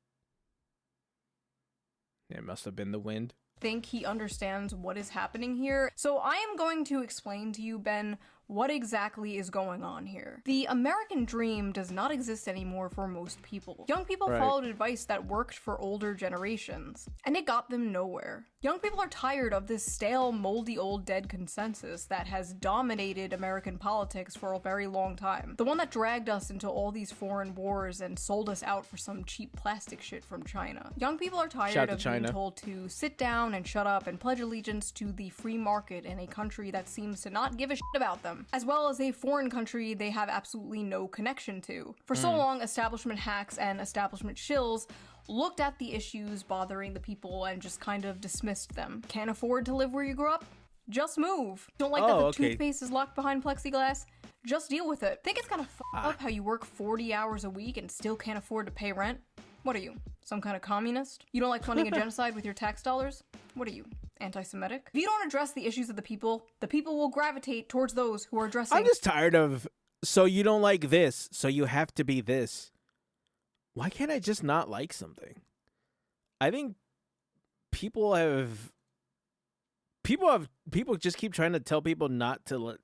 It must have been the wind. think he understands what is happening here. So I am going to explain to you, Ben, what exactly is going on here. The American dream does not exist anymore for most people. Young people followed advice that worked for older generations, and it got them nowhere. Young people are tired of this stale, moldy, old, dead consensus that has dominated American politics for a very long time. The one that dragged us into all these foreign wars and sold us out for some cheap plastic shit from China. Young people are tired of being told to sit down and shut up and pledge allegiance to the free market in a country that seems to not give a shit about them. them, as well as a foreign country they have absolutely no connection to. For so long, establishment hacks and establishment shills looked at the issues bothering the people and just kind of dismissed them. Can't afford to live where you grew up? Just move. Don't like that the toothpaste is locked behind plexiglass? Just deal with it. Think it's kind of up how you work 40 hours a week and still can't afford to pay rent? What are you, some kind of communist? You don't like funding a genocide with your tax dollars? What are you, anti-Semitic? If you don't address the issues of the people will gravitate towards those who are addressing— I'm just tired of, so you don't like this, so you have to be this. Why can't I just not like something? I think people just keep trying to tell people not to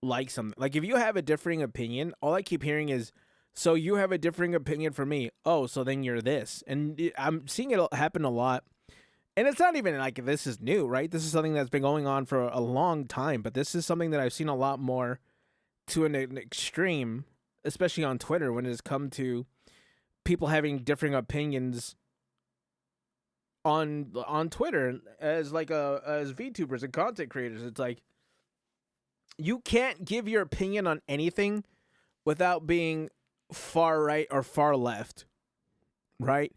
like something. Like, if you have a differing opinion, all I keep hearing is, so you have a differing opinion from me. Oh, so then you're this. And I'm seeing it happen a lot. And it's not even like this is new, right? This is something that's been going on for a long time. But this is something that I've seen a lot more to an extreme, especially on Twitter, when it has come to people having differing opinions on Twitter as as VTubers and content creators. It's like, you can't give your opinion on anything without being far right or far left, right?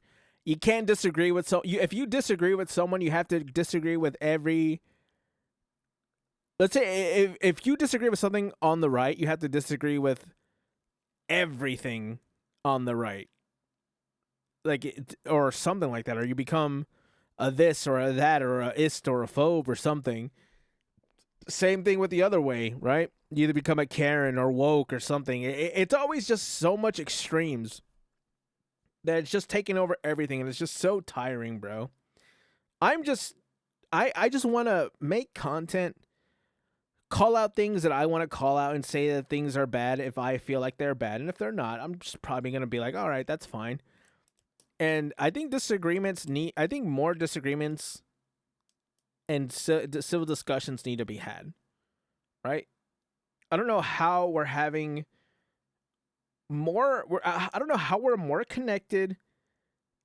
You can't disagree with if you disagree with someone, you have to disagree with every— let's say if you disagree with something on the right, you have to disagree with everything on the right, or something like that, or you become a this or a that or a ist or a phobe or something. Same thing with the other way, right? You either become a Karen or woke or something. It's always just so much extremes that it's just taking over everything, and it's just so tiring, bro. I just want to make content, call out things that I want to call out, and say that things are bad if I feel like they're bad. And if they're not, I'm just probably going to be like, all right, that's fine. And I think more disagreements and civil discussions need to be had, right? I don't know how we're having more. I don't know how we're more connected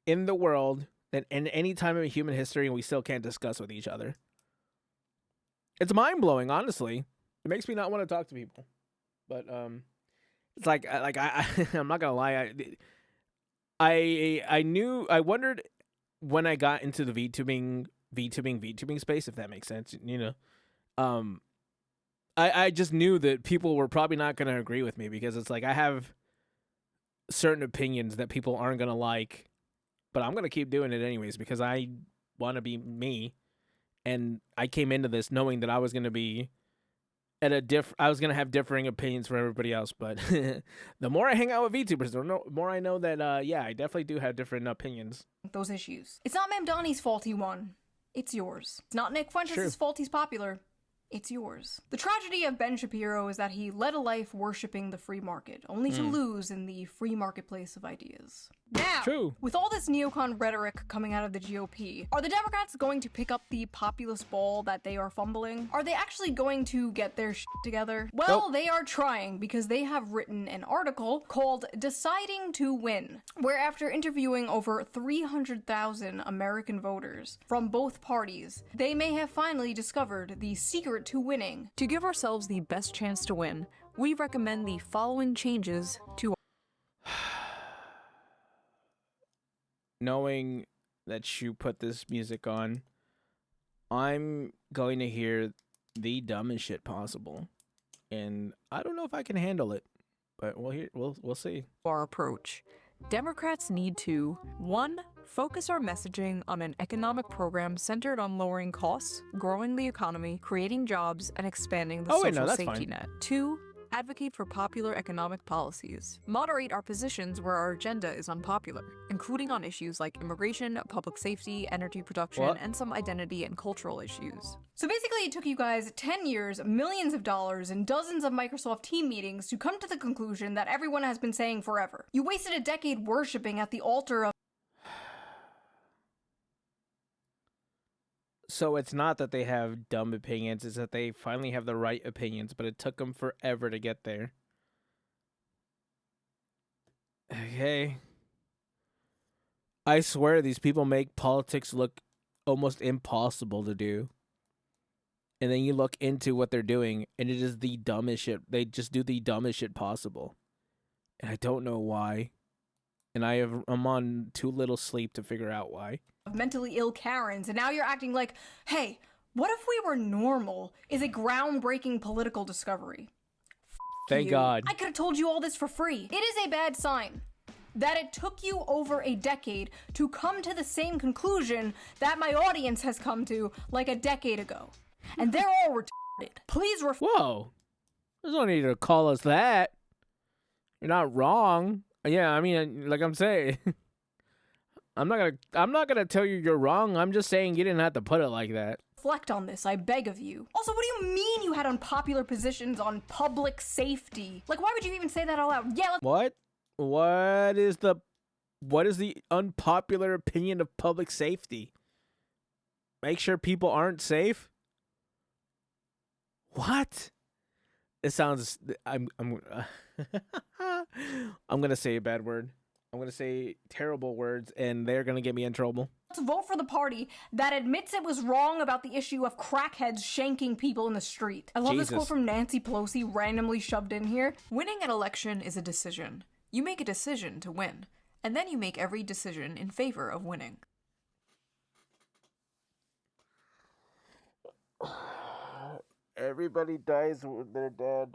in the world than in any time in human history, and we still can't discuss with each other. It's mind blowing, honestly. It makes me not want to talk to people. But it's like I'm not gonna lie. I wondered when I got into the VTubing space, if that makes sense, I just knew that people were probably not going to agree with me, because it's like I have certain opinions that people aren't going to like, but I'm going to keep doing it anyways because I want to be me. And I came into this knowing that I was going to be I was going to have differing opinions from everybody else. But the more I hang out with VTubers, the more I know that, I definitely do have different opinions. Those issues. It's not Mamdani's fault he won. It's yours. It's not Nick Fuentes' fault he's popular. It's yours. The tragedy of Ben Shapiro is that he led a life worshipping the free market, only to lose in the free marketplace of ideas. Now, with all this neocon rhetoric coming out of the GOP, are the Democrats going to pick up the populist ball that they are fumbling? Are they actually going to get their shit together? Well, they are trying, because they have written an article called Deciding to Win, where after interviewing over 300,000 American voters from both parties, they may have finally discovered the secret to winning. To give ourselves the best chance to win, we recommend the following changes to— Knowing that you put this music on, I'm going to hear the dumbest shit possible, and I don't know if I can handle it, but we'll see. Our approach. Democrats need to 1. Focus our messaging on an economic program centered on lowering costs, growing the economy, creating jobs, and expanding the social safety net. 2. Advocate for popular economic policies. Moderate our positions where our agenda is unpopular, including on issues like immigration, public safety, energy production, and some identity and cultural issues. So basically it took you guys 10 years, millions of dollars, and dozens of Microsoft team meetings to come to the conclusion that everyone has been saying forever. You wasted a decade worshipping at the altar of— So it's not that they have dumb opinions, it's that they finally have the right opinions, but it took them forever to get there. Okay. I swear these people make politics look almost impossible to do. and then you look into what they're doing, and it is the dumbest shit. They just do the dumbest shit possible. And I don't know why. And I'm on too little sleep to figure out why. Mentally ill Karens, and now you're acting like, hey, what if we were normal is a groundbreaking political discovery. Thank God. I could have told you all this for free. It is a bad sign that it took you over a decade to come to the same conclusion that my audience has come to like a decade ago. And they're all retarded. Please Whoa. There's no need to call us that. You're not wrong. Yeah, I mean, like I'm saying, I'm not gonna tell you you're wrong. I'm just saying you didn't have to put it like that. Reflect on this, I beg of you. Also, what do you mean you had unpopular positions on public safety? Like, why would you even say that out loud? Yeah. What? What is the unpopular opinion of public safety? Make sure people aren't safe? What? It sounds. I'm gonna say a bad word. I'm gonna say terrible words, and they're gonna get me in trouble. Let's vote for the party that admits it was wrong about the issue of crackheads shanking people in the street. I love this quote from Nancy Pelosi, randomly shoved in here. Winning an election is a decision. You make a decision to win, and then you make every decision in favor of winning. Everybody dies when they're dead.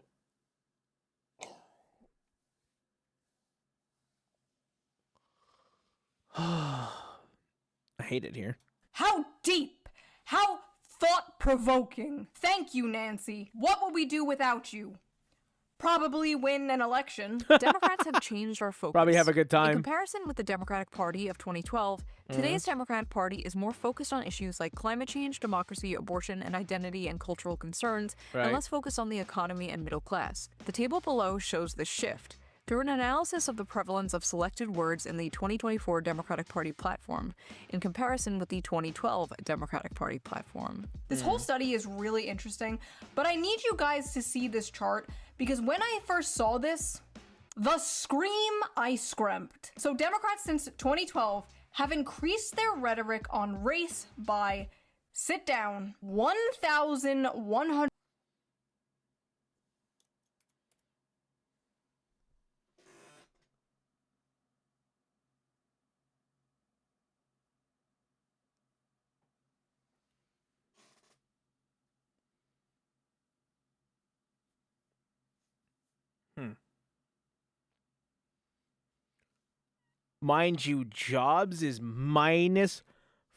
I hate it here. How deep? How thought-provoking. Thank you, Nancy. What would we do without you? Probably win an election. Democrats have changed our focus. Probably have a good time. In comparison with the Democratic Party of 2012, today's Democratic Party is more focused on issues like climate change, democracy, abortion, and identity and cultural concerns, and less focused on the economy and middle class. The table below shows this shift. Through an analysis of the prevalence of selected words in the 2024 Democratic Party platform, in comparison with the 2012 Democratic Party platform. This whole study is really interesting, but I need you guys to see this chart because when I first saw this, the scream I screamed. So Democrats since 2012 have increased their rhetoric on race by, sit down, 1,100. Mind you, jobs is minus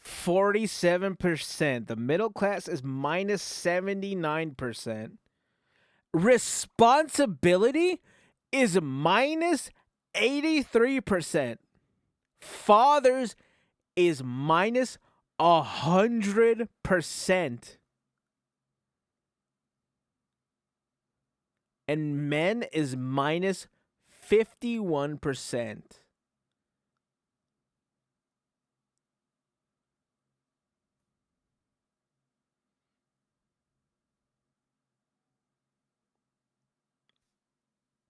47%. The middle class is minus 79%. Responsibility is minus 83%. Fathers is minus 100%. And men is minus 51%.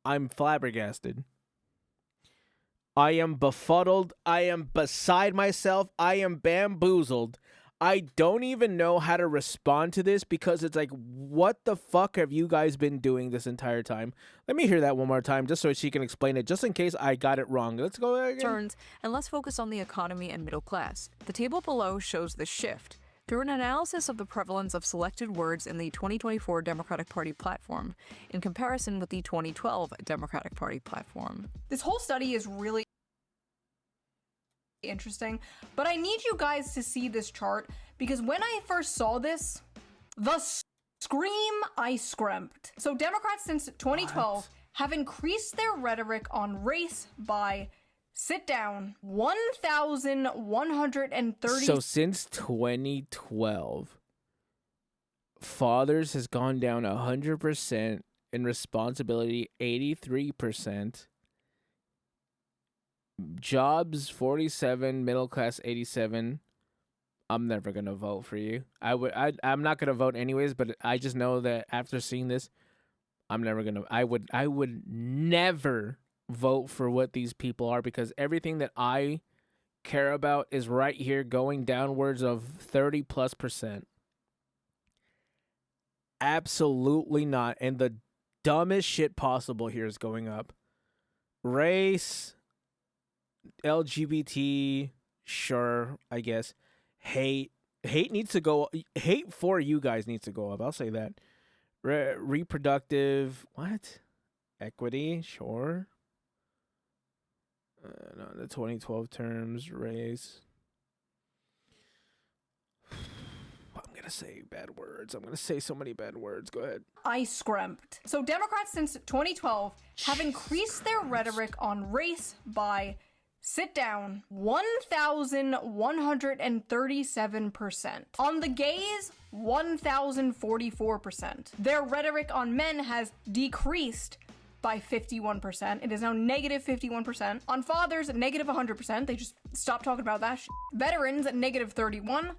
I'm flabbergasted. I am befuddled. I am beside myself. I am bamboozled. I don't even know how to respond to this because it's like, what the fuck have you guys been doing this entire time? Let me hear that one more time just so she can explain it, just in case I got it wrong. Let's go again. Turns and less focus on the economy and middle class. The table below shows this shift. Through an analysis of the prevalence of selected words in the 2024 Democratic Party platform, in comparison with the 2012 Democratic Party platform. This whole study is really interesting, but I need you guys to see this chart because when I first saw this, the scream I screamed. So Democrats since 2012 have increased their rhetoric on race by, sit down, 1,130. So since 2012, fathers has gone down 100%, in responsibility 83%, jobs 47, middle class 87. I'm never gonna vote for you. I'm not gonna vote anyways, but I just know that after seeing this, I'm never gonna. I would never vote for what these people are because everything that I care about is right here going downwards of 30+%. Absolutely not. And the dumbest shit possible here is going up. Race, LGBT, sure, I guess. Hate needs to go. Hate for you guys needs to go up. I'll say that. Reproductive, what? Equity, sure. No, the 2012 terms, race. I'm gonna say bad words. I'm gonna say so many bad words. Go ahead. I scrimped. So Democrats since 2012 have increased their rhetoric on race by, sit down, 1,137%. On the gays, 1,044%. Their rhetoric on men has decreased by 51%. It is now negative 51%. On fathers, negative 100%. They just stopped talking about that shit. Veterans, negative 31.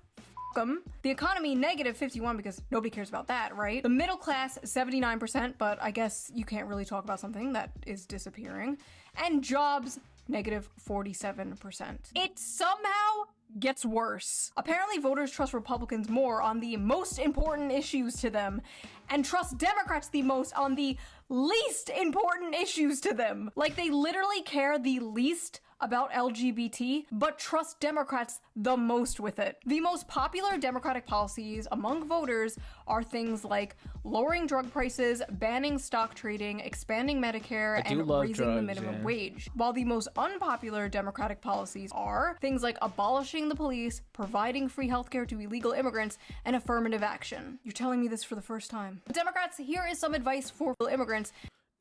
Them. The economy, negative 51, because nobody cares about that, right? The middle class, 79%, but I guess you can't really talk about something that is disappearing. And jobs, negative 47%. It somehow gets worse. Apparently voters trust Republicans more on the most important issues to them and trust Democrats the most on the least important issues to them. Like, they literally care the least about LGBT, but trust Democrats the most with it. The most popular Democratic policies among voters are things like lowering drug prices, banning stock trading, expanding Medicare, and raising the minimum wage. While the most unpopular Democratic policies are things like abolishing the police, providing free healthcare to illegal immigrants, and affirmative action. You're telling me this for the first time. Democrats, here is some advice for immigrants.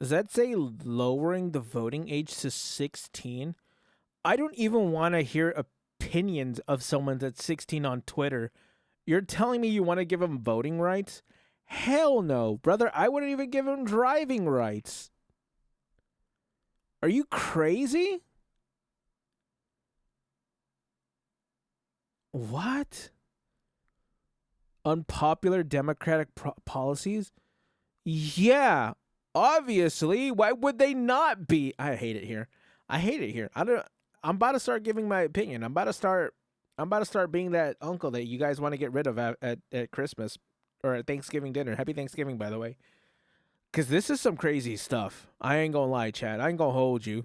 Does that say lowering the voting age to 16? I don't even want to hear opinions of someone that's 16 on Twitter. You're telling me you want to give them voting rights? Hell no, brother. I wouldn't even give them driving rights. Are you crazy? What? Unpopular Democratic policies? Yeah, obviously. Why would they not be? I hate it here. I hate it here. I'm about to start giving my opinion. I'm about to start being that uncle that you guys want to get rid of at Christmas or at Thanksgiving dinner. Happy Thanksgiving, by the way. Because this is some crazy stuff. I ain't gonna lie, Chad. I ain't gonna hold you.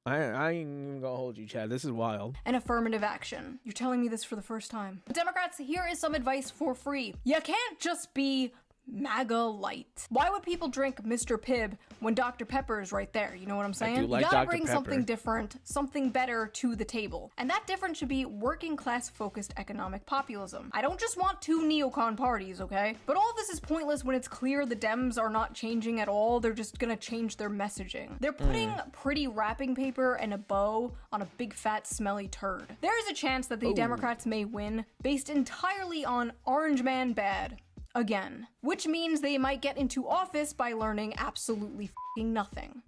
I ain't even gonna hold you, Chad. This is wild. And affirmative action. You're telling me this for the first time. Democrats, here is some advice for free. You can't just be MAGA light. Why would people drink Mr. Pibb when Dr. Pepper is right there? You know what I'm saying? I do like you gotta Dr. bring Pepper. something different, something better to the table. And that different should be working class focused economic populism. I don't just want two neocon parties, okay? But all of this is pointless when it's clear the Dems are not changing at all. They're just gonna change their messaging. They're putting pretty wrapping paper and a bow on a big fat smelly turd. There is a chance that the Democrats may win based entirely on Orange Man bad. Again, which means they might get into office by learning absolutely f***ing nothing.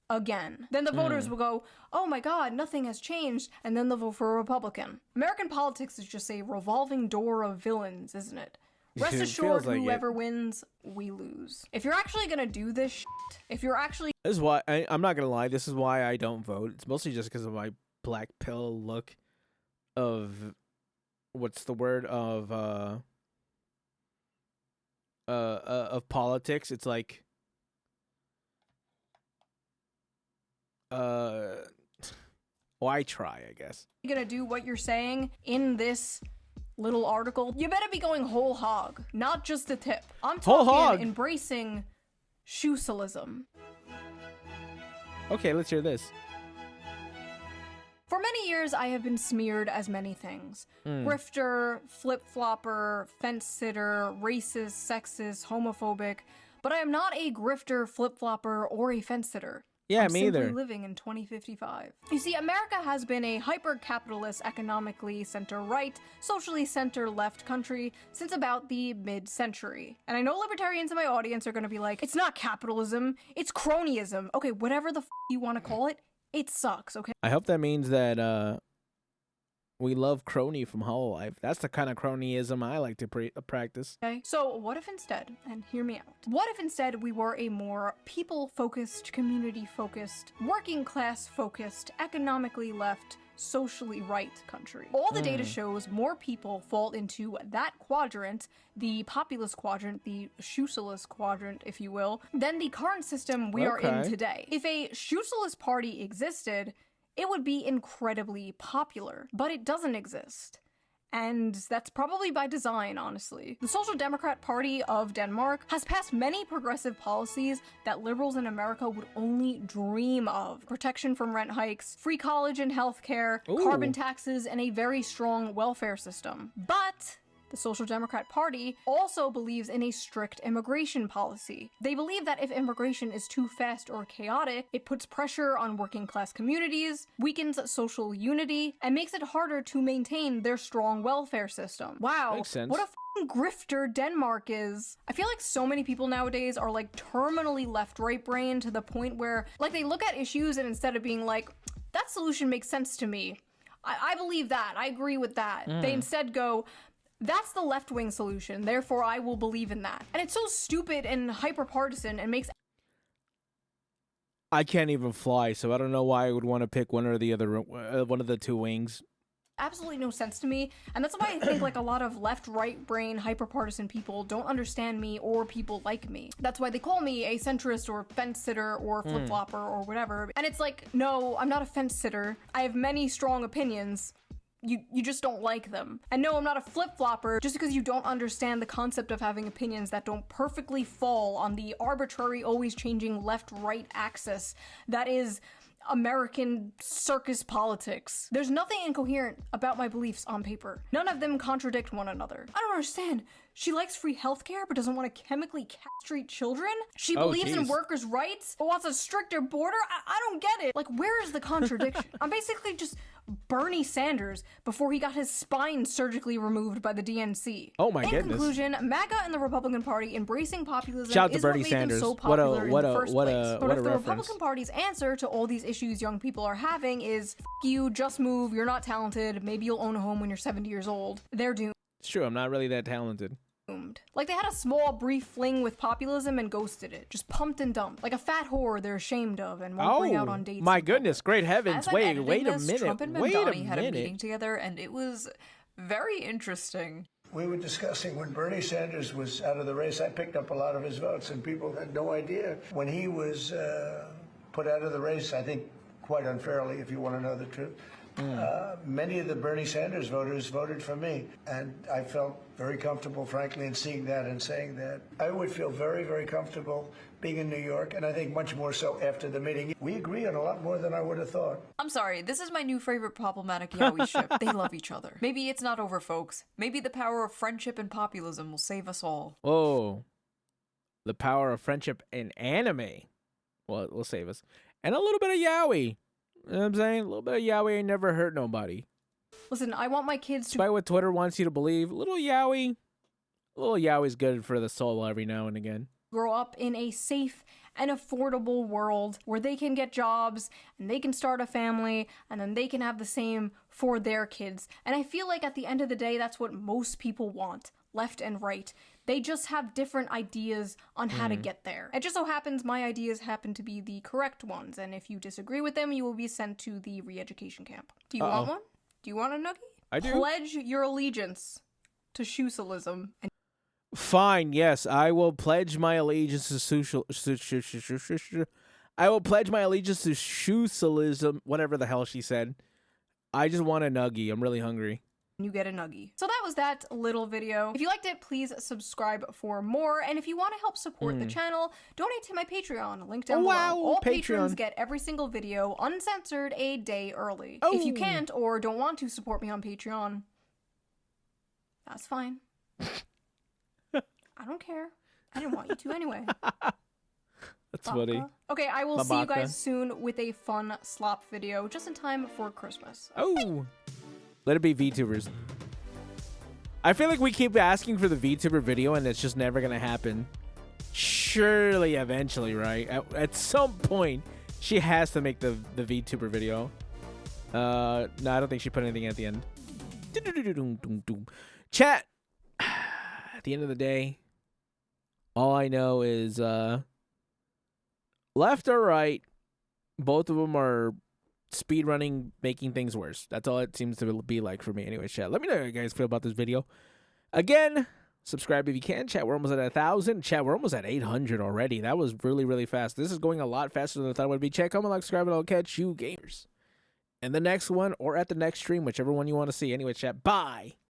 Again. Then the voters will go, oh my god, nothing has changed, and then they'll vote for a Republican. American politics is just a revolving door of villains, isn't it? Rest assured, like whoever wins, we lose. If you're actually gonna do this shit, if you're actually— This is why, I'm not gonna lie, this is why I don't vote. It's mostly just because of my black pill look of, what's the word, of politics. It's like why try, I guess. You're gonna do what you're saying in this little article, you better be going whole hog, not just a tip. I'm talking embracing shoe-socialism. Okay, let's hear this. For many years, I have been smeared as many things. Grifter, flip-flopper, fence-sitter, racist, sexist, homophobic. But I am not a grifter, flip-flopper, or a fence-sitter. Yeah, I'm me either. simply living in 2055. You see, America has been a hyper-capitalist, economically center-right, socially center-left country since about the mid-century. And I know libertarians in my audience are going to be like, it's not capitalism, it's cronyism. Okay, whatever the f*** you want to call it, it sucks, okay? I hope that means that we love crony from Hololive. That's the kind of cronyism I like to practice. Okay, so what if instead, and hear me out, what if instead we were a more people-focused, community-focused, working-class-focused, economically left, socially right country. All the data shows more people fall into that quadrant, the populist quadrant, the socialist quadrant, if you will, than the current system we are in today. If a socialist party existed, it would be incredibly popular, but it doesn't exist. And that's probably by design, honestly. The Social Democrat Party of Denmark has passed many progressive policies that liberals in America would only dream of. Protection from rent hikes, free college and healthcare, carbon taxes, and a very strong welfare system. But the Social Democrat Party also believes in a strict immigration policy. They believe that if immigration is too fast or chaotic, it puts pressure on working class communities, weakens social unity, and makes it harder to maintain their strong welfare system. Wow, makes sense. What a f***ing grifter Denmark is. I feel like so many people nowadays are like terminally left-right brain to the point where like they look at issues and instead of being like, that solution makes sense to me, I believe that, I agree with that, they instead go, that's the left-wing solution, therefore I will believe in that. And it's so stupid and hyper-partisan and makes... I can't even fly, so I don't know why I would want to pick one or the other, one of the two wings. Absolutely no sense to me, and that's why I think like a lot of left-right brain hyper-partisan people don't understand me or people like me. That's why they call me a centrist or fence-sitter or flip-flopper or whatever. And it's like, no, I'm not a fence-sitter. I have many strong opinions. You just don't like them. And no, I'm not a flip-flopper just because you don't understand the concept of having opinions that don't perfectly fall on the arbitrary, always changing left-right axis that is American circus politics. There's nothing incoherent about my beliefs on paper. None of them contradict one another. I don't understand. She likes free healthcare but doesn't want to chemically castrate children? She believes in workers' rights but wants a stricter border? I don't get it. Like, where is the contradiction? I'm basically just Bernie Sanders before he got his spine surgically removed by the DNC. Oh my goodness. In conclusion, MAGA and the Republican Party embracing populism Shout out to is Bernie what made Sanders. them so popular in the first place. But if the reference. Republican Party's answer to all these issues young people are having is, F you, just move, you're not talented, maybe you'll own a home when you're 70 years old, they're doomed. It's true, I'm not really that talented. Like, they had a small, brief fling with populism and ghosted it. Just pumped and dumped. Like a fat whore they're ashamed of and won't bring out on dates. My goodness, great heavens. Wait a minute. Trump and Mamdani had a meeting together, and it was very interesting. We were discussing when Bernie Sanders was out of the race, I picked up a lot of his votes, and people had no idea. When he was put out of the race, I think quite unfairly, if you want to know the truth, many of the Bernie Sanders voters voted for me, and I felt very comfortable, frankly, in seeing that and saying that. I would feel very, very comfortable being in New York, and I think much more so after the meeting. We agree on a lot more than I would have thought. I'm sorry, this is my new favorite problematic yaoi ship. They love each other. Maybe it's not over, folks. Maybe the power of friendship and populism will save us all. Oh, the power of friendship and anime. Well, it will save us. And a little bit of yaoi. You know what I'm saying? A little bit of yaoi ain't never hurt nobody. Listen, I want my kids to... Despite what Twitter wants you to believe, a little yaoi is good for the soul every now and again. Grow up in a safe and affordable world where they can get jobs and they can start a family and then they can have the same for their kids. And I feel like at the end of the day, that's what most people want, left and right. They just have different ideas on how to get there. It just so happens my ideas happen to be the correct ones, and if you disagree with them, you will be sent to the re-education camp. Do you want one? Do you want a nuggie? I do. Pledge your allegiance to Shoe0nHead. Fine, yes, I will pledge my allegiance to I will pledge my allegiance to Shoe0nHead, whatever the hell she said. I just want a nuggie. I'm really hungry. You get a nuggie. So that was that little video. If you liked it, please subscribe for more. And if you want to help support the channel, donate to my Patreon. Link down below. All patrons get every single video uncensored a day early. If you can't or don't want to support me on Patreon, that's fine. I don't care. I didn't want you to anyway. That's funny. Okay, I will see you guys soon with a fun slop video just in time for Christmas. Oh. Let it be VTubers. I feel like we keep asking for the VTuber video and it's just never going to happen. Surely, eventually, right? At some point, she has to make the VTuber video. No, I don't think she put anything at the end. Chat. At the end of the day, all I know is left or right, both of them are speed running, making things worse. That's all it seems to be like for me. Anyway, chat, let me know how you guys feel about this video. Again, subscribe if you can. Chat, we're almost at 1,000. Chat, we're almost at 800 already. That was really, really fast. This is going a lot faster than I thought it would be. Chat, comment, like, subscribe, and I'll catch you gamers in the next one or at the next stream, whichever one you want to see. Anyway, chat, bye.